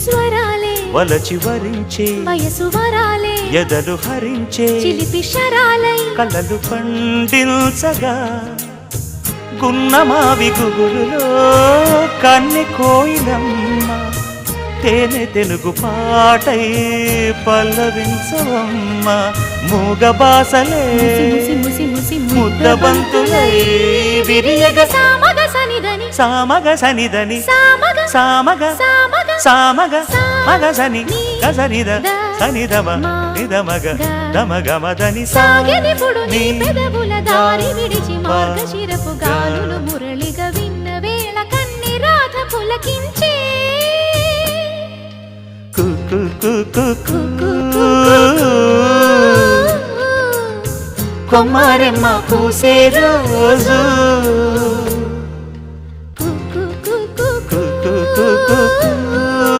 స్వరాలే వలచి వరించే వయసు వరాలే ఎదలు హరించే చిలిపి శరాలై కలలు పండించగా గున్నమావి గుగురులో కన్నె కోయిలమ్మ తేనె తెలుగు పాటై పల్లవించవమ్మ మూగ బాసలే ముద్దబంతులై విరియగ సామగ సనిదని సామగ సనిదని సామగ సామగ సామగ సామగ మగ సని గసనిద సనిదమ నిదమగ దమగమదని సాగెనిపుడు నీ పెదవుల దారి విడిచి మార్గశిరపు గాలులు మురళిగా విన్న వేళ కన్ని రాధ పులకించే కొమ్మారెమ్మ పూసే రోజు